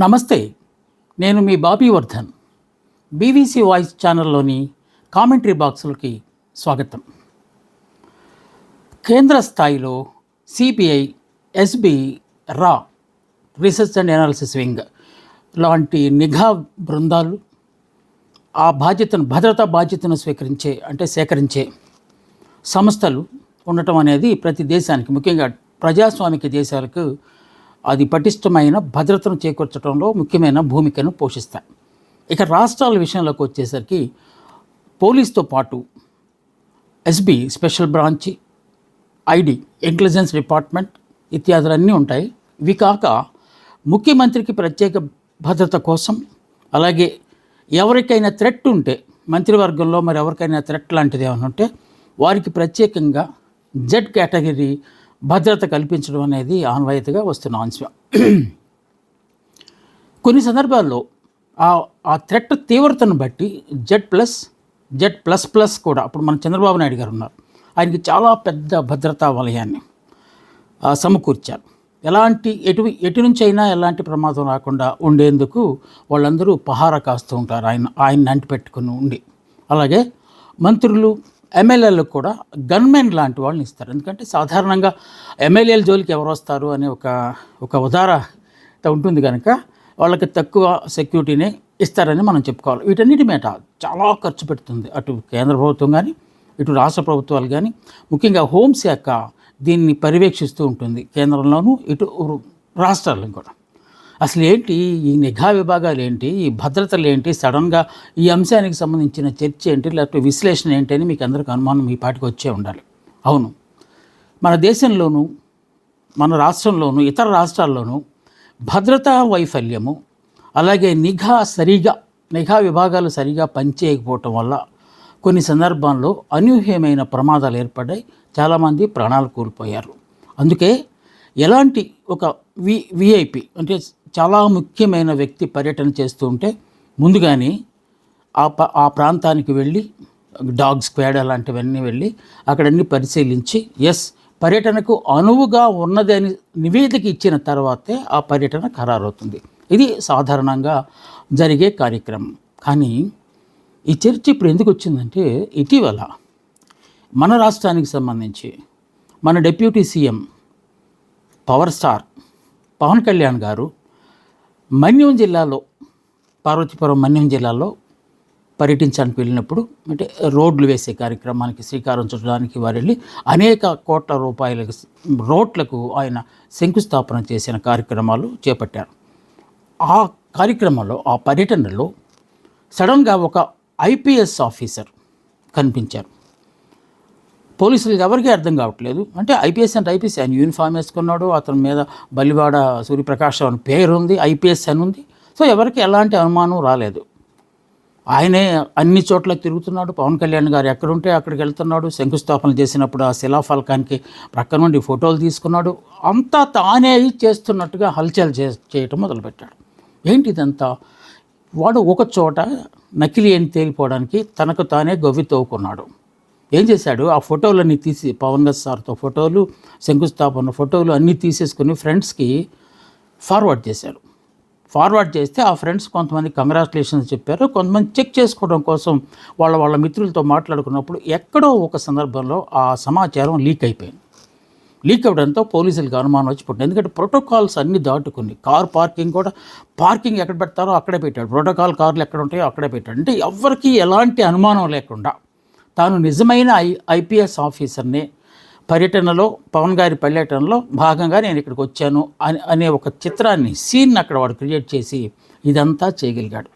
నమస్తే, నేను మీ బాబీ వర్ధన్. బీవీసీ వాయిస్ ఛానల్లోని కామెంటరీ బాక్సులకి స్వాగతం. కేంద్ర స్థాయిలో సిబిఐ, ఎస్బి, రా రీసెర్చ్ అండ్ అనాలిసిస్ వింగ్ లాంటి నిఘా బృందాలు ఆ భద్రతా బాధ్యతను సేకరించే సంస్థలు ఉండటం అనేది ప్రతి దేశానికి, ముఖ్యంగా ప్రజాస్వామిక దేశాలకు అది పటిష్టమైన భద్రతను చేకూర్చడంలో ముఖ్యమైన భూమికను పోషిస్తాయి. ఇక రాష్ట్రాల విషయంలోకి వచ్చేసరికి పోలీస్తో పాటు SB, special branch, ID, intelligence department ఇత్యాదులన్నీ ఉంటాయి. ఇవి కాక ముఖ్యమంత్రికి ప్రత్యేక భద్రత కోసం, అలాగే ఎవరికైనా థ్రెట్ ఉంటే మంత్రివర్గంలో మరి ఎవరికైనా థ్రెట్ లాంటిది ఏమైనా ఉంటే వారికి ప్రత్యేకంగా జెడ్ కేటగిరీ భద్రత కల్పించడం అనేది ఆనవాయితీగా వస్తున్న అంశం. కొన్ని సందర్భాల్లో ఆ థ్రెట్ తీవ్రతను బట్టి జెడ్ ప్లస్ కూడా, అప్పుడు మన చంద్రబాబు నాయుడు గారు ఉన్నారు, ఆయనకి చాలా పెద్ద భద్రతా వలయాన్ని సమకూర్చారు. ఎటు నుంచి అయినా ఎలాంటి ప్రమాదం రాకుండా ఉండేందుకు వాళ్ళందరూ పహారా కాస్తూ ఉంటారు, ఆయన అంటిపెట్టుకుని ఉండి. అలాగే మంత్రులు, ఎమ్మెల్యేలకు కూడా గన్మెన్ లాంటి వాళ్ళని ఇస్తారు. ఎందుకంటే సాధారణంగా ఎమ్మెల్యేల జోలికి ఎవరు వస్తారు అనే ఒక ఉదారత ఉంటుంది కనుక వాళ్ళకి తక్కువ సెక్యూరిటీనే ఇస్తారని మనం చెప్పుకోవాలి. వీటన్నిటి మీద చాలా ఖర్చు పెడుతుంది అటు కేంద్ర ప్రభుత్వం కానీ, ఇటు రాష్ట్ర ప్రభుత్వాలు కానీ. ముఖ్యంగా హోంశాఖ దీన్ని పర్యవేక్షిస్తూ ఉంటుంది, కేంద్రంలోనూ ఇటు రాష్ట్రాలను కూడా. అసలు ఏంటి ఈ నిఘా విభాగాలు ఏంటి, ఈ భద్రతలు ఏంటి, సడన్గా ఈ అంశానికి సంబంధించిన చర్చ ఏంటి, లేకపోతే విశ్లేషణ ఏంటి అని మీకు అందరికీ అనుమానం మీ పాటికి వచ్చే ఉండాలి. అవును, మన దేశంలోనూ, మన రాష్ట్రంలోనూ, ఇతర రాష్ట్రాల్లోనూ భద్రతా వైఫల్యము, అలాగే నిఘా విభాగాలు సరిగా పనిచేయకపోవటం వల్ల కొన్ని సందర్భాల్లో అనూహ్యమైన ప్రమాదాలు ఏర్పడ్డాయి. చాలామంది ప్రాణాలు కోల్పోయారు. అందుకే ఎలాంటి ఒక విఐపి అంటే చాలా ముఖ్యమైన వ్యక్తి పర్యటన చేస్తూ ఉంటే ముందుగానే ఆ ప్రాంతానికి వెళ్ళి డాగ్ స్క్వాడ్ అలాంటివన్నీ వెళ్ళి అక్కడన్నీ పరిశీలించి పర్యటనకు అనువుగా ఉన్నదని నివేదిక ఇచ్చిన తర్వాతే ఆ పర్యటన ఖరారవుతుంది. ఇది సాధారణంగా జరిగే కార్యక్రమం. కానీ ఈ చర్చ ఇప్పుడు ఎందుకు వచ్చిందంటే, ఇటీవల మన రాష్ట్రానికి సంబంధించి మన deputy CM power star Pawan Kalyan గారు మన్యం జిల్లాలో, పార్వతీపురం మన్యం జిల్లాలో పర్యటించడానికి వెళ్ళినప్పుడు, అంటే రోడ్లు వేసే కార్యక్రమానికి శ్రీకారం చుట్టడానికి వారు వెళ్ళి అనేక కోట్ల రూపాయల రోడ్లకు ఆయన శంకుస్థాపన చేసిన కార్యక్రమాలు చేపట్టారు. ఆ కార్యక్రమంలో, ఆ పర్యటనలో సడన్గా ఒక ఐపీఎస్ ఆఫీసర్ కనిపించారు. పోలీసులకు ఎవరికీ అర్థం కావట్లేదు. అంటే ఐపీఎస్ అంటే ఐపీఎస్, ఆయన యూనిఫామ్ వేసుకున్నాడు, అతని మీద బలివాడ సూర్యప్రకాశ్ అని పేరు ఉంది, ఐపీఎస్ అని ఉంది. సో ఎవరికి ఎలాంటి అనుమానం రాలేదు. ఆయనే అన్ని చోట్ల తిరుగుతున్నాడు. పవన్ కళ్యాణ్ గారు ఎక్కడుంటే అక్కడికి వెళ్తున్నాడు. శంకుస్థాపన చేసినప్పుడు ఆ శిలాఫలకానికి ప్రక్క నుండి ఫోటోలు తీసుకున్నాడు. అంతా తానే చేస్తున్నట్టుగా హల్చల్ చేయటం మొదలుపెట్టాడు. ఏంటి ఇదంతా? వాడు ఒక చోట నకిలీ అని తేలిపోవడానికి తనకు తానే గొవ్వి తవ్వుకున్నాడు. ఏం చేశాడు? ఆ ఫోటోలన్నీ తీసి, పవన్ సార్తో ఫోటోలు, శంకుస్థాపన ఫోటోలు అన్నీ తీసేసుకుని ఫ్రెండ్స్కి ఫార్వర్డ్ చేశారు. ఫార్వర్డ్ చేస్తే ఆ ఫ్రెండ్స్ కొంతమంది కంగ్రాచులేషన్స్ చెప్పారు, కొంతమంది చెక్ చేసుకోవడం కోసం వాళ్ళ మిత్రులతో మాట్లాడుకున్నప్పుడు ఎక్కడో ఒక సందర్భంలో ఆ సమాచారం లీక్ అయిపోయింది. లీక్ అవ్వడంతో పోలీసులకు అనుమానం వచ్చి పుట్టింది. ఎందుకంటే ప్రోటోకాల్స్ అన్నీ దాటుకుని కార్ పార్కింగ్ ఎక్కడ పెడతారో అక్కడే పెట్టాడు, ప్రోటోకాల్ కార్లు ఎక్కడ ఉంటాయో అక్కడే పెట్టాడు. అంటే ఎవరికీ ఎలాంటి అనుమానం లేకుండా తాను నిజమైన ఐపీఎస్ ఆఫీసర్ని పర్యటనలో, పవన్ గారి పర్యటనలో భాగంగా నేను ఇక్కడికి వచ్చాను అనే ఒక చిత్రాన్ని, సీన్ అక్కడ వాడు క్రియేట్ చేసి ఇదంతా చేయగలిగాడు.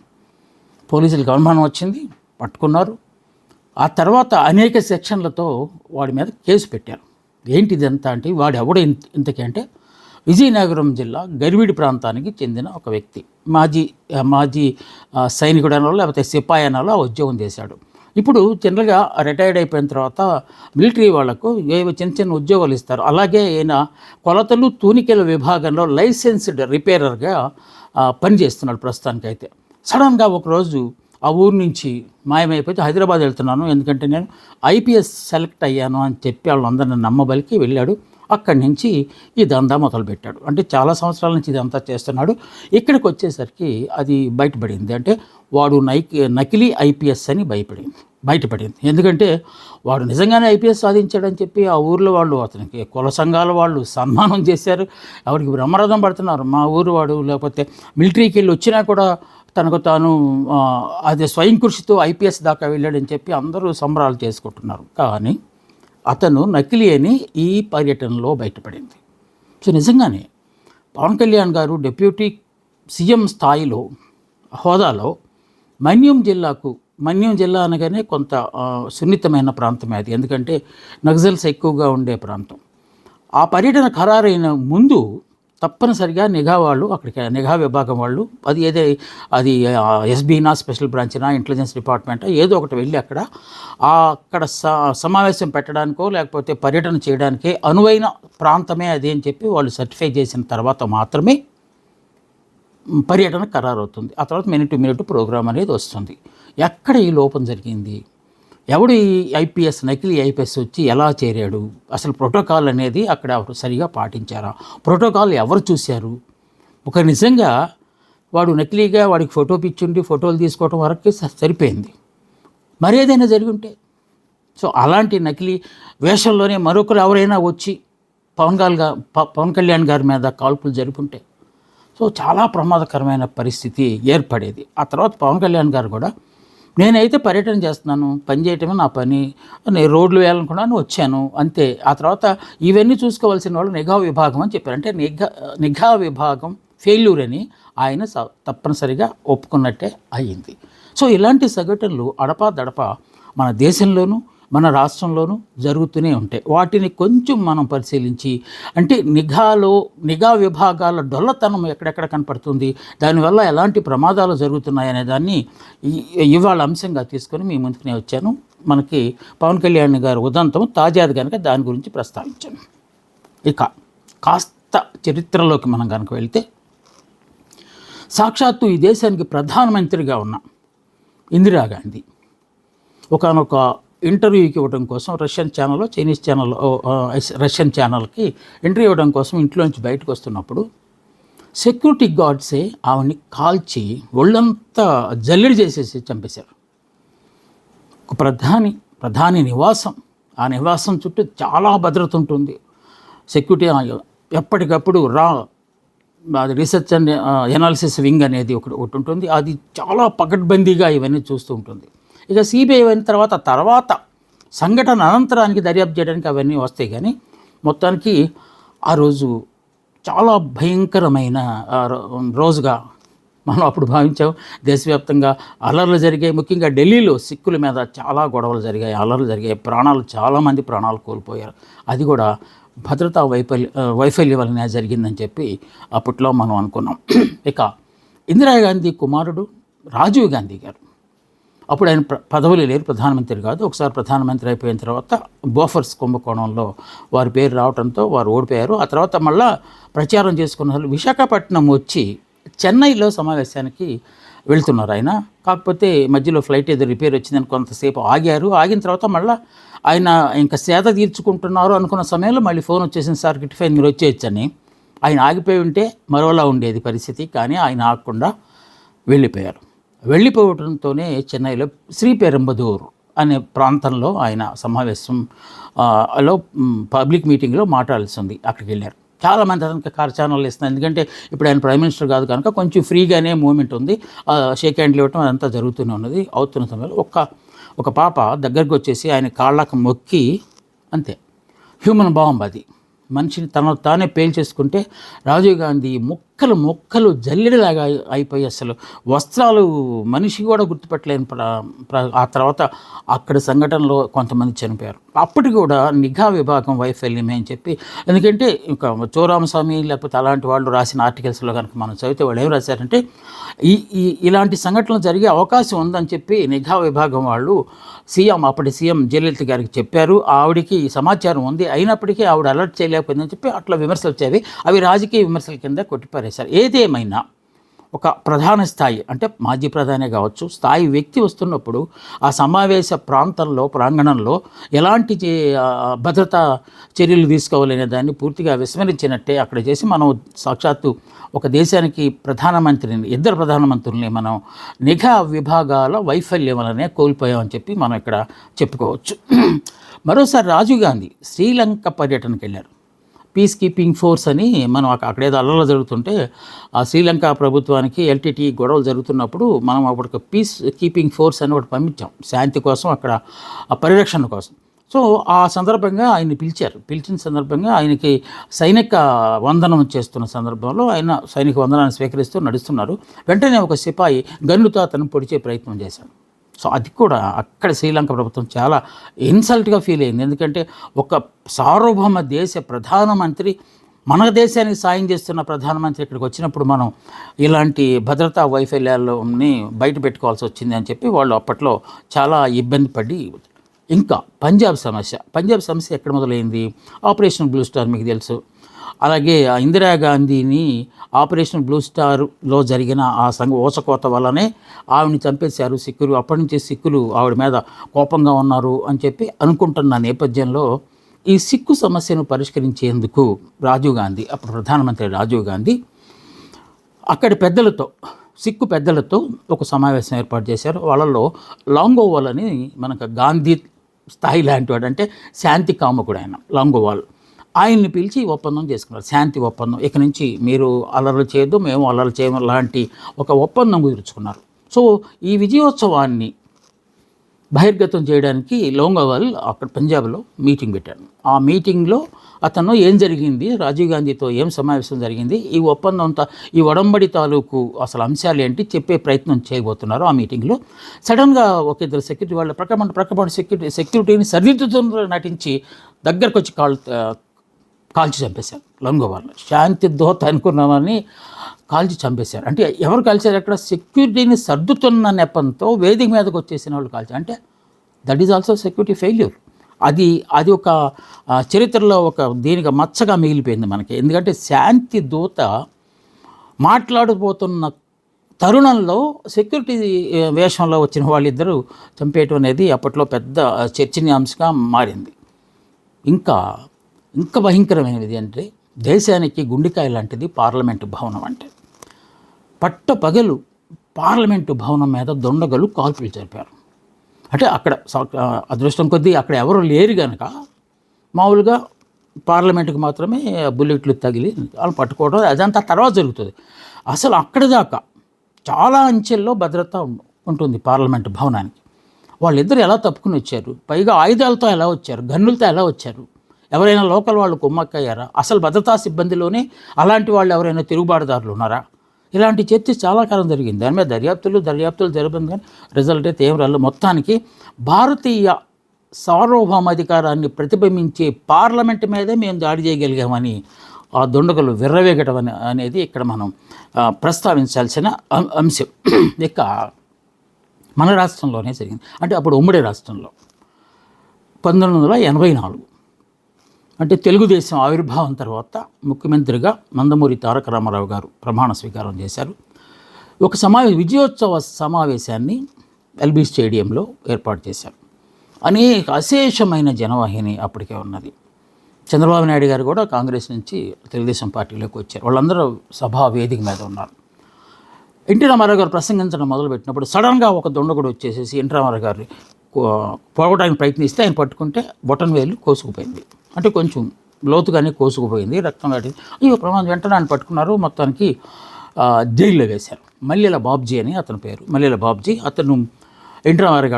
పోలీసులకు అనుమానం వచ్చింది, పట్టుకున్నారు. ఆ తర్వాత అనేక సెక్షన్లతో వాడి మీద కేసు పెట్టారు. ఏంటి ఇదంతా అంటే, వాడు ఎవడు ఇంతకీ అంటే విజయనగరం జిల్లా గరివిడి ప్రాంతానికి చెందిన ఒక వ్యక్తి, మాజీ సైనికుడు అనాలో లేకపోతే సిపాయి అనాలో ఆ ఉద్యోగం చేశాడు. ఇప్పుడు జనరల్గా రిటైర్డ్ అయిపోయిన తర్వాత మిలిటరీ వాళ్లకు చిన్న ఉద్యోగాలు ఇస్తారు. అలాగే ఈయన కొలతలు, తూనికల విభాగంలో లైసెన్స్డ్ రిపేరర్గా పనిచేస్తున్నాడు ప్రస్తుతానికైతే. సడన్గా ఒకరోజు ఆ ఊరు నుంచి మాయమైపోతే హైదరాబాద్ వెళ్తున్నాను, ఎందుకంటే నేను ఐపీఎస్ సెలెక్ట్ అయ్యాను అని చెప్పి వాళ్ళందరిని నమ్మబలికి వెళ్ళాడు. అక్కడి నుంచి ఈ దందా మొదలుపెట్టాడు. అంటే చాలా సంవత్సరాల నుంచి ఇదంతా చేస్తున్నాడు. ఇక్కడికి వచ్చేసరికి అది బయటపడింది. అంటే వాడు నకిలీ ఐపీఎస్ అని బయటపడింది. ఎందుకంటే వాడు నిజంగానే ఐపీఎస్ సాధించాడని చెప్పి ఆ ఊర్లో వాళ్ళు అతనికి కుల సంఘాల వాళ్ళు సన్మానం చేశారు. ఎవరికి బ్రహ్మరథం పడుతున్నారు. మా ఊరు వాడు లేకపోతే మిలిటరీకి వెళ్ళి వచ్చినా కూడా తనకు తాను అదే స్వయం కృషితో ఐపీఎస్ దాకా వెళ్ళాడని చెప్పి అందరూ సంబరాలు చేసుకుంటున్నారు. కానీ అతను నకిలీ అని ఈ పర్యటనలో బయటపడింది. సో నిజంగానే పవన్ కళ్యాణ్ గారు డిప్యూటీ సీఎం స్థాయిలో హోదాలో మన్యం జిల్లా అనగానే కొంత సున్నితమైన ప్రాంతమే అది. ఎందుకంటే నక్సల్స్ ఎక్కువగా ఉండే ప్రాంతం. ఆ పర్యటన ఖరారైన ముందు తప్పనిసరిగా నిఘా విభాగం వాళ్ళు అది ఎస్బీనా, స్పెషల్ బ్రాంచ్నా, ఇంటెలిజెన్స్ డిపార్ట్మెంటా ఏదో ఒకటి వెళ్ళి అక్కడ సమావేశం పెట్టడానికో లేకపోతే పర్యటన చేయడానికే అనువైన ప్రాంతమే అది అని చెప్పి వాళ్ళు సర్టిఫై చేసిన తర్వాత మాత్రమే పర్యటన ఖరారవుతుంది. ఆ తర్వాత మినిట్ టు మినిట్ ప్రోగ్రామ్ అనేది వస్తుంది. ఎక్కడ ఈ లోపం జరిగింది? ఎవడు ఈ నకిలీ ఐపీఎస్ వచ్చి ఎలా చేరాడు? అసలు ప్రోటోకాల్ అనేది అక్కడ సరిగా పాటించారా? ప్రోటోకాల్ ఎవరు చూశారు? నిజంగా వాడు నకిలీగా వాడికి ఫోటో పిచ్చుండి ఫోటోలు తీసుకోవడం వరకు సరిపోయింది. మరి ఏదైనా జరిగి ఉంటే సో అలాంటి నకిలీ వేషంలోనే మరొకరు ఎవరైనా వచ్చి పవన్ కళ్యాణ్ గారి మీద కాల్పులు జరుపుంటే సో చాలా ప్రమాదకరమైన పరిస్థితి ఏర్పడేది. ఆ తర్వాత పవన్ కళ్యాణ్ గారు కూడా నేనైతే పర్యటన చేస్తున్నాను, పని చేయటమే నా పని, నేను రోడ్లు వేయాలనుకున్నాను, వచ్చాను అంతే. ఆ తర్వాత ఇవన్నీ చూసుకోవాల్సిన వాళ్ళు నిఘా విభాగం అని చెప్పారు. అంటే నిఘా విభాగం ఫెయిల్యూర్ అని ఆయన తప్పనిసరిగా ఒప్పుకున్నట్టే అయ్యింది. సో ఇలాంటి సంఘటనలు అడపాదడపా మన దేశంలోనూ మన రాష్ట్రంలోనూ జరుగుతూనే ఉంటాయి. వాటిని కొంచెం మనం పరిశీలించి అంటే నిఘా విభాగాల డొల్లతనం ఎక్కడెక్కడ కనపడుతుంది, దానివల్ల ఎలాంటి ప్రమాదాలు జరుగుతున్నాయనే దాన్ని ఇవాళ అంశంగా తీసుకొని మీ ముందుకునే వచ్చాను. మనకి పవన్ కళ్యాణ్ గారు ఉదంతం తాజాది కనుక దాని గురించి ప్రస్తావించాను. ఇక కాస్త చరిత్రలోకి మనం కనుక వెళ్తే సాక్షాత్తు ఈ దేశానికి ప్రధానమంత్రిగా ఉన్న ఇందిరాగాంధీ ఒకానొక ఇంటర్వ్యూకి ఇవ్వడం కోసం రష్యన్ ఛానల్కి ఇంటర్వ్యూ ఇవ్వడం కోసం ఇంట్లోంచి బయటకు వస్తున్నప్పుడు సెక్యూరిటీ గార్డ్సే ఆవిడ్ని కాల్చి ఒళ్ళంతా జల్లెడి చేసేసి చంపేశారు. ఒక ప్రధాని నివాసం, ఆ నివాసం చుట్టూ చాలా భద్రత ఉంటుంది. సెక్యూరిటీ ఎప్పటికప్పుడు అది రీసెర్చ్ అండ్ ఎనాలిసిస్ వింగ్ అనేది ఒకటి ఉంటుంది. అది చాలా పకడ్బందీగా ఇవన్నీ చూస్తూ ఉంటుంది. ఇక సిబిఐ అయిన తర్వాత సంఘటన అనంతరానికి దర్యాప్తు చేయడానికి అవన్నీ వస్తాయి. కానీ మొత్తానికి ఆ రోజు చాలా భయంకరమైన రోజుగా మనం అప్పుడు భావించాం. దేశవ్యాప్తంగా అల్లర్లు జరిగాయి. ముఖ్యంగా ఢిల్లీలో సిక్కుల మీద చాలా గొడవలు జరిగాయి, అల్లర్లు జరిగాయి. చాలామంది ప్రాణాలు కోల్పోయారు. అది కూడా భద్రతా వైఫల్యం వలన జరిగిందని చెప్పి అప్పట్లో మనం అనుకున్నాం. ఇక ఇందిరాగాంధీ కుమారుడు రాజీవ్ గాంధీ గారు, అప్పుడు ఆయన పదవులు లేరు, ప్రధానమంత్రి కాదు. ఒకసారి ప్రధానమంత్రి అయిపోయిన తర్వాత బోఫర్స్ కుంభకోణంలో వారి పేరు రావడంతో వారు ఓడిపోయారు. ఆ తర్వాత మళ్ళా ప్రచారం చేసుకున్న విశాఖపట్నం వచ్చి చెన్నైలో సమావేశానికి వెళ్తున్నారు ఆయన. కాకపోతే మధ్యలో ఫ్లైట్ ఏదో రిపేర్ వచ్చిందని కొంతసేపు ఆగారు. ఆగిన తర్వాత మళ్ళీ ఆయన ఇంకా సేద తీర్చుకుంటున్నారు అనుకున్న సమయంలో మళ్ళీ ఫోన్ వచ్చేసింది, సార్ గిట్టిఫైన్ మీరు వచ్చేయచ్చని. ఆయన ఆగిపోయి ఉంటే మరోలా ఉండేది పరిస్థితి. కానీ ఆయన ఆగకుండా వెళ్ళిపోవడంతోనే చెన్నైలో శ్రీపెరంబదూర్ అనే ప్రాంతంలో ఆయన సమావేశంలో పబ్లిక్ మీటింగ్లో మాట్లాడాల్సి ఉంది. అక్కడికి వెళ్ళారు. చాలామంది అతనికి కరచానలు ఇస్తున్నారు. ఎందుకంటే ఇప్పుడు ఆయన ప్రైమ్ మినిస్టర్ కాదు కనుక కొంచెం ఫ్రీగానే మూమెంట్ ఉంది. షేక్ హ్యాండ్లు ఇవ్వటం అదంతా జరుగుతూనే ఉన్నది. అవుతున్న సమయంలో ఒక పాప దగ్గరకు వచ్చేసి ఆయన కాళ్ళకు మొక్కి, అంతే, హ్యూమన్ బాంబ్ అది, మనిషిని తానే పేల్చేసుకుంటే రాజీవ్ గాంధీ మొక్కలు జల్లెడలాగా అయిపోయి అసలు వస్త్రాలు మనిషి కూడా గుర్తుపట్టలేని ఆ తర్వాత అక్కడ సంఘటనలో కొంతమంది చనిపోయారు. అప్పటికి కూడా నిఘా విభాగం వైఫల్యమే అని చెప్పి, ఎందుకంటే ఇంకా చోరామస్వామి లేకపోతే అలాంటి వాళ్ళు రాసిన ఆర్టికల్స్లో కనుక మనం చదివితే వాళ్ళు ఏం రాశారంటే ఇలాంటి సంఘటనలు జరిగే అవకాశం ఉందని చెప్పి నిఘా విభాగం వాళ్ళు అప్పటి సీఎం జయలలిత గారికి చెప్పారు. ఆవిడికి సమాచారం ఉంది, అయినప్పటికీ ఆవిడ అలర్ట్ చేయలేకపోయిందని చెప్పి అట్లా విమర్శలు వచ్చేవి. అవి రాజకీయ విమర్శల కింద కొట్టిపారేశారు. ఏదేమైనా ఒక ప్రధాన స్థాయి అంటే మాజీ ప్రధానే కావచ్చు స్థాయి వ్యక్తి వస్తున్నప్పుడు ఆ సమావేశ ప్రాంగణంలో ఎలాంటి భద్రతా చర్యలు తీసుకోవాలనే దాన్ని పూర్తిగా విస్మరించినట్టే అక్కడ చేసి మనం సాక్షాత్తు ఒక దేశానికి ఇద్దరు ప్రధానమంత్రుల్ని మనం నిఘా విభాగాల వైఫల్యం వలనే కోల్పోయామని చెప్పి మనం ఇక్కడ చెప్పుకోవచ్చు. మరోసారి రాజీవ్ గాంధీ శ్రీలంక పర్యటనకు వెళ్ళారు. పీస్ కీపింగ్ ఫోర్స్ అని మనం అక్కడేదో అల్లర్లు జరుగుతుంటే ఆ శ్రీలంక ప్రభుత్వానికి ఎల్టీటీ గొడవలు జరుగుతున్నప్పుడు మనం అప్పటికి పీస్ కీపింగ్ ఫోర్స్ అని ఒకటి పంపించాం శాంతి కోసం, అక్కడ ఆ పరిరక్షణ కోసం. సో ఆ సందర్భంగా ఆయన్ని పిలిచిన సందర్భంగా ఆయనకి సైనిక వందనం చేస్తున్న సందర్భంలో ఆయన సైనిక వందనాన్ని స్వీకరిస్తూ నడుస్తున్నారు. వెంటనే ఒక సిపాయి గన్నుతో అతను పొడిచే ప్రయత్నం చేశాడు. సో అది కూడా అక్కడ శ్రీలంక ప్రభుత్వం చాలా ఇన్సల్ట్గా ఫీల్ అయింది. ఎందుకంటే ఒక సార్వభౌమ దేశ ప్రధానమంత్రి, మన దేశానికి సాయం చేస్తున్న ప్రధానమంత్రి ఇక్కడికి వచ్చినప్పుడు మనం ఇలాంటి భద్రతా వైఫల్యాలని బయట పెట్టుకోవాల్సి వచ్చింది అని చెప్పి వాళ్ళు అప్పట్లో చాలా ఇబ్బంది పడి. ఇంకా పంజాబ్ సమస్య ఎక్కడ మొదలైంది? ఆపరేషన్ బ్లూ స్టార్ మీకు తెలుసు. అలాగే ఇందిరాగాంధీని ఆపరేషన్ బ్లూ స్టార్లో జరిగిన ఆ ఓచకోత వల్లనే ఆవిడని చంపేశారు సిక్కులు. అప్పటి నుంచి సిక్కులు ఆవిడ మీద కోపంగా ఉన్నారు అని చెప్పి అనుకుంటున్న నేపథ్యంలో ఈ సిక్కు సమస్యను పరిష్కరించేందుకు రాజీవ్ గాంధీ, అప్పుడు ప్రధానమంత్రి రాజీవ్ గాంధీ అక్కడి సిక్కు పెద్దలతో ఒక సమావేశం ఏర్పాటు చేశారు. వాళ్ళల్లో లాంగోవాల్ అని మనకు గాంధీ స్థాయి లాంటి వాడు, అంటే శాంతి కాముకుడు ఆయన లాంగోవాల్. ఆయన్ని పిలిచి ఒప్పందం చేసుకున్నారు, శాంతి ఒప్పందం. ఇక నుంచి మీరు అల్లర్లు చేయొద్దు, మేము అల్లర్లు చేయము లాంటి ఒక ఒప్పందం కుదుర్చుకున్నారు. సో ఈ విజయోత్సవాన్ని బహిర్గతం చేయడానికి లోంగోవాల్ అక్కడ పంజాబ్లో మీటింగ్ పెట్టాడు. ఆ మీటింగ్లో అతను ఏం జరిగింది, రాజీవ్ గాంధీతో ఏం సమావేశం జరిగింది, ఈ ఒప్పందంతో ఈ ఒడంబడి తాలూకు అసలు అంశాలు ఏంటి చెప్పే ప్రయత్నం చేయబోతున్నారు. ఆ మీటింగ్లో సడన్గా ఒక ఇద్దరు సెక్యూరిటీ వాళ్ళ ప్రక్కపడి సెక్యూరిటీని సరిదిద్దుతూ నటించి దగ్గరకు వచ్చి కాల్చి చంపేశారు లోంగోవాల్. శాంతి దోత అనుకున్నామని కాల్చి చంపేశారు. అంటే ఎవరు కాల్చారు? అక్కడ సెక్యూరిటీని సర్దుతున్న నెపంతో వేదిక మీదకి వచ్చేసిన వాళ్ళు కాల్చారు. అంటే that is also security failure. అది ఒక చరిత్రలో ఒక దీనికి మచ్చగా మిగిలిపోయింది మనకి. ఎందుకంటే శాంతి దూత మాట్లాడబోతున్న తరుణంలో సెక్యూరిటీ వేషంలో వచ్చిన వాళ్ళిద్దరూ చంపేయటం అనేది అప్పట్లో పెద్ద చర్చనీయాంశంగా మారింది. ఇంకా భయంకరమైనది అంటే దేశానికి గుండెకాయ లాంటిది పార్లమెంటు భవనం. అంటే పట్టపగలు పార్లమెంటు భవనం మీద దొండగలు కాల్పులు జరిపారు. అంటే అక్కడ అదృష్టం కొద్దీ అక్కడ ఎవరు లేరు కనుక మామూలుగా పార్లమెంటుకి మాత్రమే బుల్లెట్లు తగిలి వాళ్ళు పట్టుకోవడం అదంతా తర్వాత జరుగుతుంది. అసలు అక్కడ దాకా చాలా అంచెల్లో భద్రత ఉంటుంది పార్లమెంటు భవనానికి. వాళ్ళిద్దరు ఎలా తప్పుకుని వచ్చారు? పైగా ఆయుధాలతో ఎలా వచ్చారు? గన్నులతో ఎలా వచ్చారు? ఎవరైనా లోకల్ వాళ్ళు కుమ్మక్కయ్యారా? అసలు భద్రతా సిబ్బందిలోనే అలాంటి వాళ్ళు ఎవరైనా తిరుగుబాటుదారులు ఉన్నారా? ఇలాంటి చర్చ చాలా కాలం జరిగింది. దాని మీద దర్యాప్తులు జరిగింది, కానీ రిజల్ట్ అయితే ఏం రాలేదు. మొత్తానికి భారతీయ సార్వభౌమాధికారాన్ని ప్రతిబింబించే పార్లమెంట్ మీదే మేము దాడి చేయగలిగామని ఆ దుండగులు విర్రవేగటం అనేది ఇక్కడ మనం ప్రస్తావించాల్సిన అంశం. ఇక మన రాష్ట్రంలోనే జరిగింది. అంటే అప్పుడు ఉమ్మడి రాష్ట్రంలో 1984 అంటే తెలుగుదేశం ఆవిర్భావం తర్వాత ముఖ్యమంత్రిగా నందమూరి తారక రామారావు గారు ప్రమాణ స్వీకారం చేశారు. ఒక విజయోత్సవ సమావేశాన్ని ఎల్బీ స్టేడియంలో ఏర్పాటు చేశారు. అనేక అశేషమైన జనవాహిని అప్పటికే ఉన్నది. చంద్రబాబు నాయుడు గారు కూడా కాంగ్రెస్ నుంచి తెలుగుదేశం పార్టీలోకి వచ్చారు. వాళ్ళందరూ సభా వేదిక మీద ఉన్నారు. ఎన్టీ రామారావు గారు ప్రసంగించడం మొదలుపెట్టినప్పుడు సడన్గా ఒక దొండగుడు వచ్చేసేసి ఎన్టీ రామారావు గారిని పోగొట్టడానికి ప్రయత్నిస్తే ఆయన పట్టుకుంటే బొటన్ వేలు కోసుకుపోయింది. అంటే కొంచెం లోతుగానే కోసుకుపోయింది, రక్తం కాటింది. అయ్యో ప్రమాదం, వెంటనే ఆయన పట్టుకున్నారు, మొత్తానికి జైల్లో వేశారు. మల్లెల బాబ్జీ అని అతని పేరు, మల్లెల బాబ్జీ. అతను ఎన్టీ రామారావు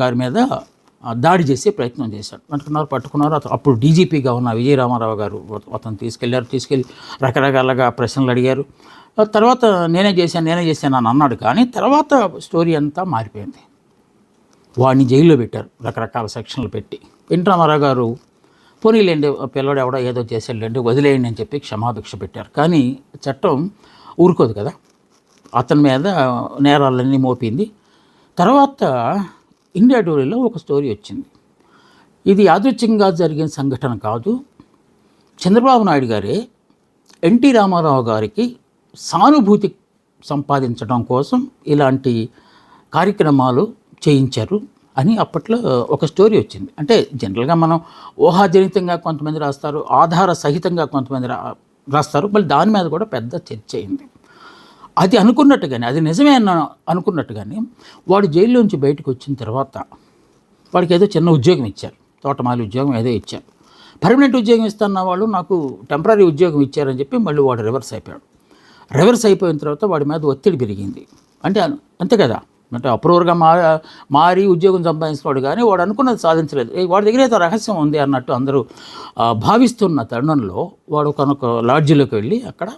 గారి మీద దాడి చేసే ప్రయత్నం చేశాడు. పట్టుకున్నారు. అప్పుడు డీజీపీగా ఉన్న విజయ రామారావు గారు అతను తీసుకెళ్ళి రకరకాలుగా ప్రశ్నలు అడిగారు. తర్వాత నేనే చేశాను అని అన్నాడు. కానీ తర్వాత స్టోరీ అంతా మారిపోయింది. వాడిని జైల్లో పెట్టారు, రకరకాల సెక్షన్లు పెట్టి. ఎన్టీ రామారావు గారు పోనీలేండి, పిల్లడు ఎవడో ఏదో చేసేళ్ళండి, వదిలేయండి అని చెప్పి క్షమాభిక్ష పెట్టారు. కానీ చట్టం ఊరుకోదు కదా, అతని మీద నేరాలన్నీ మోపింది. తర్వాత ఇండియా టుడేలో ఒక స్టోరీ వచ్చింది. ఇది యాదృచ్ఛికంగా జరిగిన సంఘటన కాదు. చంద్రబాబు నాయుడు గారే ఎన్టీ రామారావు గారికి సానుభూతి సంపాదించడం కోసం ఇలాంటి కార్యక్రమాలు చేయించారు అని అప్పట్లో ఒక స్టోరీ వచ్చింది. అంటే జనరల్గా మనం ఊహాజనితంగా కొంతమంది రాస్తారు, ఆధార సహితంగా కొంతమంది రాస్తారు. మళ్ళీ దాని మీద కూడా పెద్ద చర్చ అయింది. అది అనుకున్నట్టుగానే, అది నిజమే అనుకున్నట్టుగానే వాడు జైల్లోంచి బయటకు వచ్చిన తర్వాత వాడికి ఏదో చిన్న ఉద్యోగం ఇచ్చారు, తోటమాలి ఉద్యోగం ఏదో ఇచ్చారు. పర్మనెంట్ ఉద్యోగం ఇస్తున్న వాళ్ళు నాకు టెంపరీ ఉద్యోగం ఇచ్చారని చెప్పి మళ్ళీ వాడు రివర్స్ అయిపోయాడు. రివర్స్ అయిపోయిన తర్వాత వాడి మీద ఒత్తిడి పెరిగింది. అంటే అంతే కదా, అంటే అప్రూవర్గా మారి ఉద్యోగం సంపాదించుకోడు, కానీ వాడు అనుకున్నది సాధించలేదు. వాడి దగ్గర ఏదో రహస్యం ఉంది అన్నట్టు అందరూ భావిస్తున్న తరుణంలో వాడు కనుక లాడ్జిలోకి వెళ్ళి అక్కడ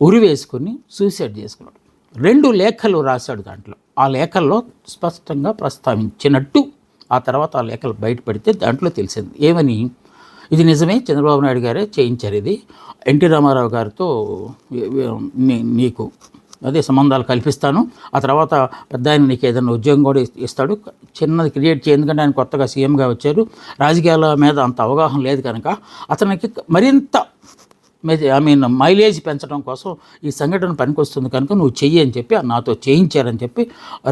ఉరి వేసుకుని సూసైడ్ చేసుకున్నాడు. 2 లేఖలు రాశాడు. దాంట్లో ఆ లేఖల్లో స్పష్టంగా ప్రస్తావించినట్టు ఆ తర్వాత ఆ లేఖలు బయటపడితే దాంట్లో తెలిసింది ఏమని, ఇది నిజమే, చంద్రబాబు నాయుడు గారే చేయించారు, ఇది ఎన్టీ రామారావు గారితో నీకు అదే సంబంధాలు కల్పిస్తాను, ఆ తర్వాత పెద్ద ఆయన నీకు ఏదైనా ఉద్యోగం కూడా ఇస్తాడు, చిన్నది క్రియేట్ చేయి, ఎందుకంటే ఆయన కొత్తగా సీఎంగా వచ్చారు, రాజకీయాల మీద అంత అవగాహన లేదు కనుక అతనికి మరింత మైలేజ్ పెంచడం కోసం ఈ సంఘటన పనికొస్తుంది కనుక నువ్వు చెయ్యి అని చెప్పి నాతో చేయించారని చెప్పి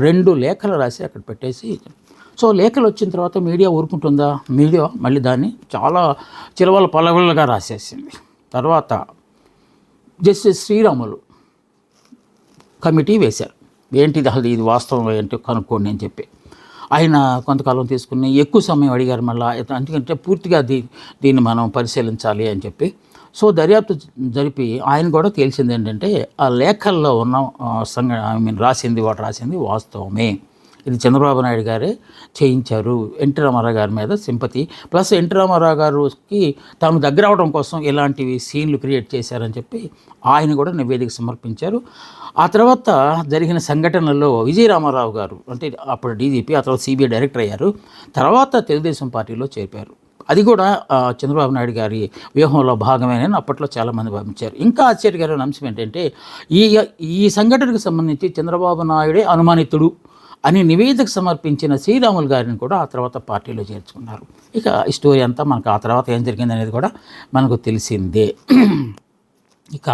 2 లేఖలు రాసి అక్కడ పెట్టేసి. సో లేఖలు వచ్చిన తర్వాత మీడియా ఊరుకుంటుందా? మీడియా మళ్ళీ దాన్ని చాలా చిలవల పలవలుగా రాసేసింది. తర్వాత జస్టిస్ శ్రీరాములు కమిటీ వేశారు, ఏంటిది అసలు ఇది వాస్తవం ఏంటో కనుక్కోండి అని చెప్పి. ఆయన కొంతకాలం తీసుకుని ఎక్కువ సమయం అడిగారు మళ్ళీ, ఎందుకంటే పూర్తిగా దీన్ని మనం పరిశీలించాలి అని చెప్పి. సో దర్యాప్తు జరిపి ఆయన కూడా తేల్చింది ఏంటంటే ఆ లేఖల్లో ఉన్న రాసింది వాస్తవమే, ఇది చంద్రబాబు నాయుడు గారే చేయించారు, ఎన్టీ రామారావు గారి మీద సింపతి ప్లస్ ఎన్టీ రామారావు గారికి తాము దగ్గర అవడం కోసం ఇలాంటివి సీన్లు క్రియేట్ చేశారని చెప్పి ఆయన కూడా నివేదిక సమర్పించారు. ఆ తర్వాత జరిగిన సంఘటనల్లో విజయ రామారావు గారు, అంటే అప్పుడు డీజీపీ, ఆ తర్వాత సిబిఐ డైరెక్టర్ అయ్యారు, తర్వాత తెలుగుదేశం పార్టీలో చేరిపారు. అది కూడా చంద్రబాబు నాయుడు గారి వ్యూహంలో భాగమేనని అప్పట్లో చాలామంది భావించారు. ఇంకా ఆశ్చర్యకరమైన అంశం ఏంటంటే ఈ సంఘటనకు సంబంధించి చంద్రబాబు నాయుడే అనుమానితుడు అని నివేదిక సమర్పించిన శ్రీరాములు గారిని కూడా ఆ తర్వాత పార్టీలో చేర్చుకున్నారు. ఇక ఈ స్టోరీ అంతా మనకు ఆ తర్వాత ఏం జరిగింది అనేది కూడా మనకు తెలిసిందే. ఇక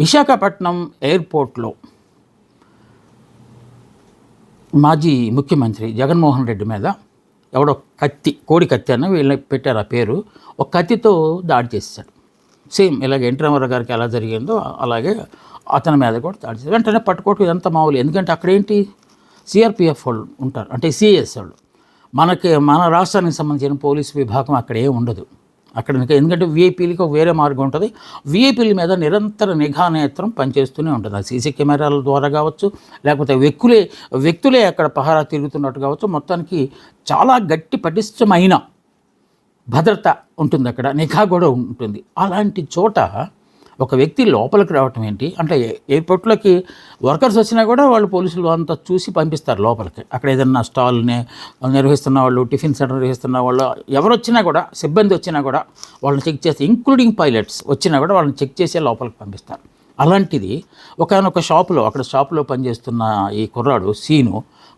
విశాఖపట్నం ఎయిర్పోర్ట్లో మాజీ ముఖ్యమంత్రి జగన్మోహన్ రెడ్డి మీద ఎవడో కోడి కత్తి అన్న వీళ్ళని పెట్టారు ఆ పేరు, ఒక కత్తితో దాడి చేశాడు. సేమ్ ఇలాగ ఎన్టీ రామారావు గారికి ఎలా జరిగిందో అలాగే అతని మీద కూడా దాడి చేశాడు. వెంటనే పట్టుకోవటం ఇదంతా మామూలు, ఎందుకంటే అక్కడేంటి సిఆర్పిఎఫ్ వాళ్ళు ఉంటారు, అంటే సిఎస్ వాళ్ళు. మన రాష్ట్రానికి సంబంధించిన పోలీసు విభాగం అక్కడ ఏం ఉండదు అక్కడ, ఎందుకంటే వీఐపీలకి ఒక వేరే మార్గం ఉంటుంది. వీఐపీల మీద నిరంతర నిఘా నేత్రం పనిచేస్తూనే ఉంటుంది. అది సీసీ కెమెరాల ద్వారా కావచ్చు, లేకపోతే వ్యక్తులే అక్కడ పహారా తిరుగుతున్నట్టు కావచ్చు. మొత్తానికి చాలా గట్టి పటిష్టమైన భద్రత ఉంటుంది అక్కడ, నిఘా కూడా ఉంటుంది. అలాంటి చోట ఒక వ్యక్తి లోపలికి రావటం ఏంటి అంటే, ఎయిర్పోర్ట్లోకి వర్కర్స్ వచ్చినా కూడా వాళ్ళు పోలీసులు అంతా చూసి పంపిస్తారు లోపలికి. అక్కడ ఏదన్నా స్టాల్ నిర్వహిస్తున్న వాళ్ళు, టిఫిన్ సెంటర్ నిర్వహిస్తున్న వాళ్ళు ఎవరు వచ్చినా కూడా, సిబ్బంది వచ్చినా కూడా వాళ్ళని చెక్ చేసి, ఇంక్లూడింగ్ పైలట్స్ వచ్చినా కూడా వాళ్ళని చెక్ చేసే లోపలికి పంపిస్తారు. అలాంటిది ఒకానొక షాపులో పనిచేస్తున్న ఈ కుర్రాడు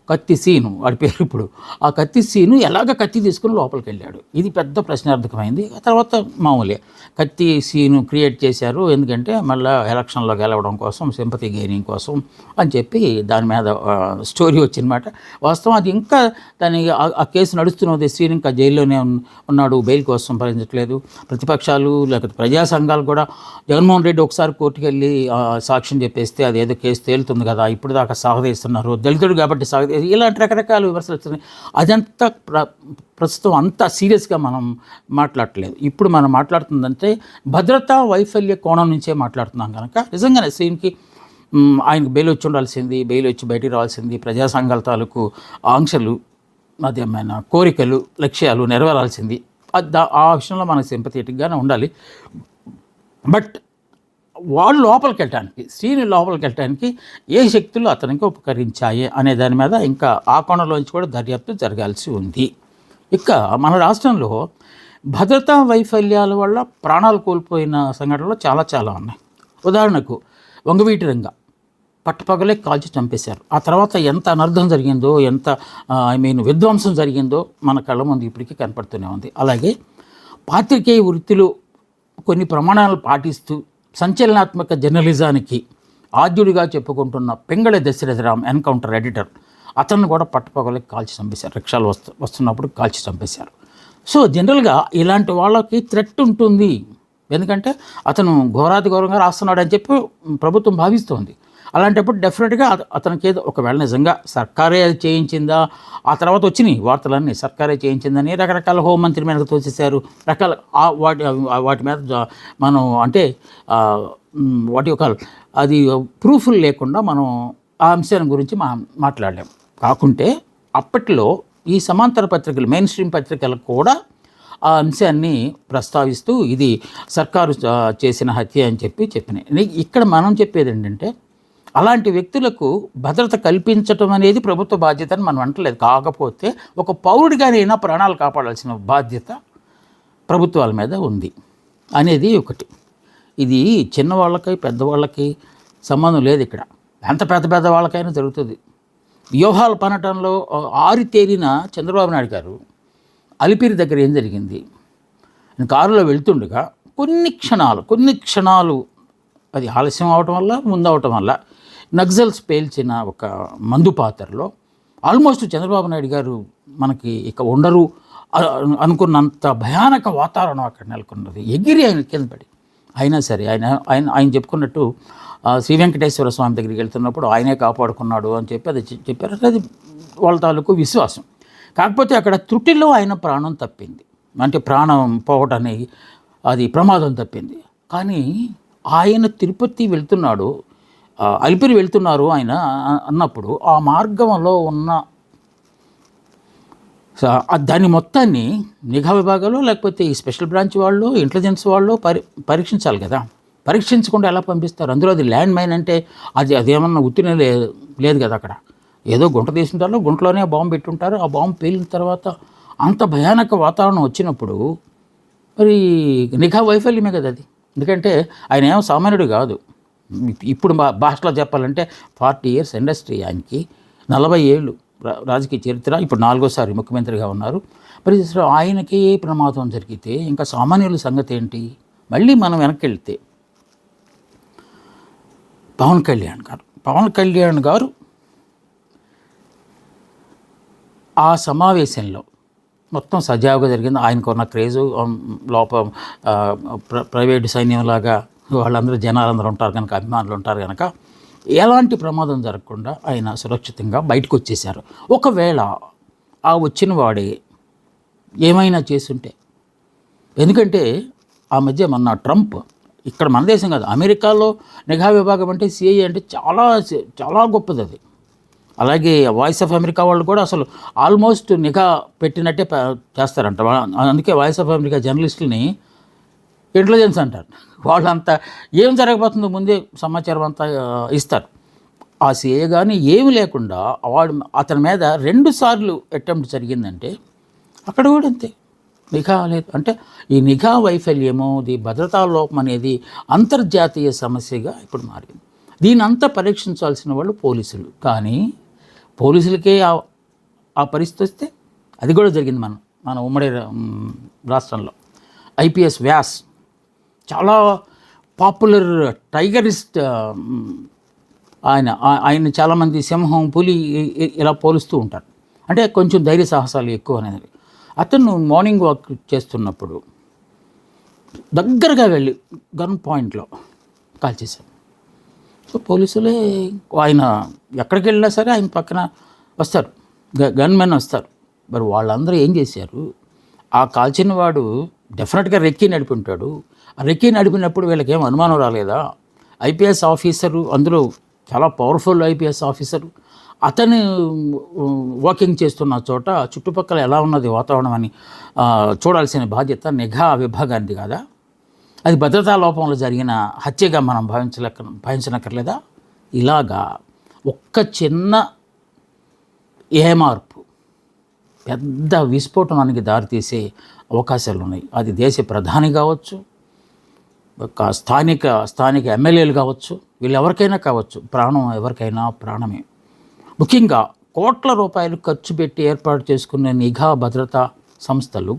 కత్తి సీను వాడి పేరు. ఇప్పుడు ఆ కత్తి సీను ఎలాగ కత్తి తీసుకుని లోపలికి వెళ్ళాడు, ఇది పెద్ద ప్రశ్నార్థకమైంది. ఆ తర్వాత మామూలే కత్తి సీను క్రియేట్ చేశారు, ఎందుకంటే మళ్ళీ ఎలక్షన్లో గెలవడం కోసం, సింపతి గెయినింగ్ కోసం అని చెప్పి దాని మీద స్టోరీ వచ్చిందన్నమాట. వాస్తవం అది ఇంకా దానికి ఆ కేసు నడుస్తున్నది. సీను ఇంకా జైల్లోనే ఉన్నాడు, బెయిల్ కోసం భరించట్లేదు. ప్రతిపక్షాలు లేకపోతే ప్రజా సంఘాలు కూడా జగన్మోహన్ రెడ్డి ఒకసారి కోర్టుకు వెళ్ళి సాక్ష్యం చెప్పేస్తే అదేదో కేసు తేలుతుంది కదా, ఇప్పుడు దాకా సాగదీస్తున్నారు, దళితుడు కాబట్టి ఇలాంటి రకరకాల విమర్శలు వస్తున్నాయి. అదంతా ప్రస్తుతం అంతా సీరియస్గా మనం మాట్లాడట్లేదు. ఇప్పుడు మనం మాట్లాడుతుందంటే భద్రతా వైఫల్య కోణం నుంచే మాట్లాడుతున్నాం కనుక నిజంగానే సీన్కి ఆయనకు బెయిల్ వచ్చి ఉండాల్సింది, బెయిల్ వచ్చి బయటికి రావాల్సింది, ప్రజా సంఘాల తాలూకు ఆంక్షలు, అదేమైనా కోరికలు, లక్ష్యాలు నెరవేరాల్సింది. ఆ విషయంలో మనకు సింపథెటిక్గానే ఉండాలి. బట్ వాళ్ళు లోపలికి వెళ్ళటానికి ఏ శక్తులు అతనికి ఉపకరించాయి అనే దాని మీద ఇంకా ఆ కోణంలోంచి కూడా దర్యాప్తు జరగాల్సి ఉంది. ఇక మన రాష్ట్రంలో భద్రతా వైఫల్యాల వల్ల ప్రాణాలు కోల్పోయిన సంఘటనలు చాలా ఉన్నాయి. ఉదాహరణకు వంగవీటి రంగ పట్టపగలే కాల్చి చంపేశారు. ఆ తర్వాత ఎంత అనర్థం జరిగిందో, ఎంత విధ్వంసం జరిగిందో మన కళ్ళ ముందు ఇప్పటికీ కనపడుతూనే ఉంది. అలాగే పాత్రికేయ వృత్తిలో కొన్ని ప్రమాణాలు పాటిస్తూ సంచలనాత్మక జర్నలిజానికి ఆద్యుడిగా చెప్పుకుంటున్న పింగళి దశరథరామ్ ఎన్కౌంటర్ ఎడిటర్, అతన్ని కూడా పట్టుపగలకి కాల్చి చంపేశారు. రిక్షాలు వస్తున్నప్పుడు కాల్చి చంపేశారు. సో జనరల్గా ఇలాంటి వాళ్ళకి థ్రెట్ ఉంటుంది. ఎందుకంటే అతను ఘోరాతి ఘోరంగా రాస్తున్నాడు అని చెప్పి ప్రభుత్వం భావిస్తోంది. అలాంటప్పుడు డెఫినెట్గా అతనికి ఏదో ఒకవేళ నిజంగా సర్కారే అది చేయించిందా, ఆ తర్వాత వచ్చినాయి వార్తలన్నీ సర్కారే చేయించిందని రకరకాల హోంమంత్రి మీదకి తోసేశారు. రకాల వాటి మీద మనం అంటే వాటి యొక్క అది ప్రూఫ్లు లేకుండా మనం ఆ అంశాన్ని గురించి మాట్లాడలేం. కాకుంటే అప్పట్లో ఈ సమాంతర పత్రికలు, మెయిన్ స్ట్రీమ్ పత్రికలకు కూడా ఆ అంశాన్ని ప్రస్తావిస్తూ ఇది సర్కారు చేసిన హత్య అని చెప్పినాయి. ఇక్కడ మనం చెప్పేది ఏంటంటే అలాంటి వ్యక్తులకు భద్రత కల్పించటం అనేది ప్రభుత్వ బాధ్యత అని మనం అంటలేదు. కాకపోతే ఒక పౌరుడిగానైనా ప్రాణాలు కాపాడాల్సిన బాధ్యత ప్రభుత్వాల మీద ఉంది అనేది ఒకటి. ఇది చిన్నవాళ్ళకి పెద్దవాళ్ళకి సంబంధం లేదు. ఇక్కడ ఎంత పెద్ద వాళ్ళకైనా జరుగుతుంది. వ్యూహాలు పనటంలో ఆరితేరిన చంద్రబాబు నాయుడు గారు అలిపిరి దగ్గర ఏం జరిగింది, కారులో వెళ్తుండగా కొన్ని క్షణాలు అది ఆలస్యం అవటం వల్ల ముందవటం వల్ల నక్సల్స్ పేల్చిన ఒక మందు పాత్రలో ఆల్మోస్ట్ చంద్రబాబు నాయుడు గారు మనకి ఇక ఉండరు అనుకున్నంత భయానక వాతావరణం అక్కడ నెలకొన్నది. ఎగిరి ఆయన కింద పడి, అయినా సరే ఆయన చెప్పుకున్నట్టు శ్రీ వెంకటేశ్వర స్వామి దగ్గరికి వెళ్తున్నప్పుడు ఆయనే కాపాడుకున్నాడు అని చెప్పి అది చెప్పారు. అది వాళ్ళ తాలూకు విశ్వాసం. కాకపోతే అక్కడ త్రుటిలో ఆయన ప్రాణం తప్పింది. అంటే ప్రాణం పోవటానికి అది ప్రమాదం తప్పింది. కానీ ఆయన తిరుపతి వెళ్తున్నాడు, అలిపిరి వెళ్తున్నారు ఆయన అన్నప్పుడు ఆ మార్గంలో ఉన్న దాని మొత్తాన్ని నిఘా విభాగాలు లేకపోతే ఈ స్పెషల్ బ్రాంచ్ వాళ్ళు, ఇంటెలిజెన్స్ వాళ్ళు పరీక్షించాలి కదా. పరీక్షించకుండా ఎలా పంపిస్తారు? అందులో అది ల్యాండ్ మైన్ అంటే అదేమన్నా ఉత్తినే లేదు కదా. అక్కడ ఏదో గుంట తీసుకుంటారు, గుంటలోనే బాంబు పెట్టుంటారు. ఆ బాంబు పేలిన తర్వాత అంత భయానక వాతావరణం వచ్చినప్పుడు మరి నిఘా వైఫల్యమే కదా అది. ఎందుకంటే ఆయన ఏమో సామాన్యుడు కాదు. ఇప్పుడు భాషలో చెప్పాలంటే 40 years ఇండస్ట్రీ, ఆయనకి 40 ఏళ్ళు రాజకీయ చరిత్ర, ఇప్పుడు 4వసారి ముఖ్యమంత్రిగా ఉన్నారు. మరి ఆయనకి ఏ ప్రమాదం జరిగితే ఇంకా సామాన్యుల సంగతి ఏంటి? మళ్ళీ మనం వెనక్కి వెళ్తే పవన్ కళ్యాణ్ గారు ఆ సమావేశంలో మొత్తం సజావుగా జరిగింది. ఆయనకున్న క్రేజు లోపల ప్రైవేటు సైన్యంలాగా వాళ్ళందరూ జనాలందరూ ఉంటారు కనుక, అభిమానులు ఉంటారు కనుక ఎలాంటి ప్రమాదం జరగకుండా ఆయన సురక్షితంగా బయటకు వచ్చేశారు. ఒకవేళ ఆ వచ్చిన వాడే ఏమైనా చేస్తుంటే, ఎందుకంటే ఆ మధ్య మొన్న ట్రంప్, ఇక్కడ మన దేశం కాదు అమెరికాలో నిఘా విభాగం అంటే సిఐఏ అంటే చాలా గొప్పది అది. అలాగే వాయిస్ ఆఫ్ అమెరికా వాళ్ళు కూడా అసలు ఆల్మోస్ట్ నిఘా పెట్టినట్టే చేస్తారంట. అందుకే వాయిస్ ఆఫ్ అమెరికా జర్నలిస్టులని ఇంటెలిజెన్స్ అంటారు. వాళ్ళంతా ఏం జరగబోతుందో ముందే సమాచారం అంతా ఇస్తారు. ఆ సిఏ కానీ ఏమి లేకుండా అతని మీద 2 సార్లు అటెంప్ట్ జరిగిందంటే అక్కడ కూడా అంతే, నిఘా లేదు. అంటే ఈ నిఘా వైఫల్యము, ఈ భద్రతా లోపం అనేది అంతర్జాతీయ సమస్యగా ఇప్పుడు మారింది. దీని అంతా పరీక్షించాల్సిన వాళ్ళు పోలీసులు. కానీ పోలీసులకే ఆ పరిస్థితి వస్తే అది కూడా జరిగింది మన ఉమ్మడి రాష్ట్రంలో. ఐపీఎస్ వ్యాస్ చాలా పాపులర్ టైగరిస్ట్, ఆయన చాలామంది సింహం, పులి ఇలా పోలుస్తూ ఉంటారు. అంటే కొంచెం ధైర్య సాహసాలు ఎక్కువ అనేది. అతను మార్నింగ్ వాక్ చేస్తున్నప్పుడు దగ్గరగా వెళ్ళి గన్ పాయింట్లో కాల్చేశారు. సో పోలీసులే ఆయన ఎక్కడికి వెళ్ళినా సరే ఆయన పక్కన వస్తారు, గన్మెన్ వస్తారు. మరి వాళ్ళందరూ ఏం చేశారు? ఆ కాల్చిన వాడు డెఫినెట్గా రెక్కీ నడిపి ఉంటాడు. ఆ రెక్కీ నడిపినప్పుడు వీళ్ళకి ఏం అనుమానం రాలేదా? ఐపీఎస్ ఆఫీసరు, అందులో చాలా పవర్ఫుల్ ఐపీఎస్ ఆఫీసరు, అతను వాకింగ్ చేస్తున్న చోట చుట్టుపక్కల ఎలా ఉన్నది వాతావరణం అని చూడాల్సిన బాధ్యత నిఘా విభాగానికి కాదా? అది భద్రతా లోపంలో జరిగిన హత్యగా మనం భావించనక్కర్లేదా? ఇలాగా ఒక్క చిన్న ఏమార్పు పెద్ద విస్ఫోటనానికి దారితీసే అవకాశాలు ఉన్నాయి. అది దేశ ప్రధాని కావచ్చు, స్థానిక ఎమ్మెల్యేలు కావచ్చు, వీళ్ళు ఎవరికైనా కావచ్చు. ప్రాణం ఎవరికైనా ప్రాణమే. ముఖ్యంగా కోట్ల రూపాయలు ఖర్చు పెట్టి ఏర్పాటు చేసుకునే నిఘా భద్రతా సంస్థలు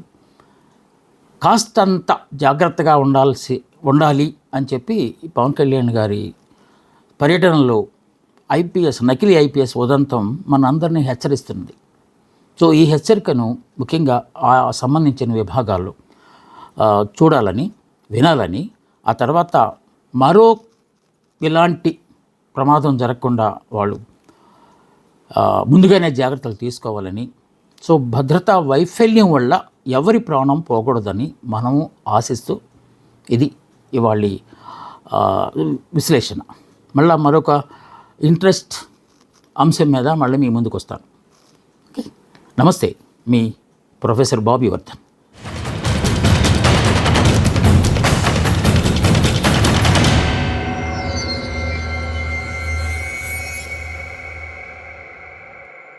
కాస్తంత జాగ్రత్తగా ఉండాలి అని చెప్పి పవన్ కళ్యాణ్ గారి పర్యటనలో నకిలీ ఐపీఎస్ ఉదంతం మనందరినీ హెచ్చరిస్తుంది. సో ఈ హెచ్చరికను ముఖ్యంగా ఆ సంబంధించిన విభాగాల్లో చూడాలని, వినాలని, ఆ తర్వాత మరో ఇలాంటి ప్రమాదం జరగకుండా వాళ్ళు ముందుగానే జాగ్రత్తలు తీసుకోవాలని, సో భద్రతా వైఫల్యం వల్ల ఎవరి ప్రాణం పోకూడదని మనము ఆశిస్తూ ఇది ఇవాళ విశ్లేషణ. మళ్ళీ మరొక ఇంట్రెస్ట్ అంశం మీద మళ్ళీ మీ ముందుకు వస్తాను. ఓకే, నమస్తే, మీ ప్రొఫెసర్ బాబీ వర్ధన్.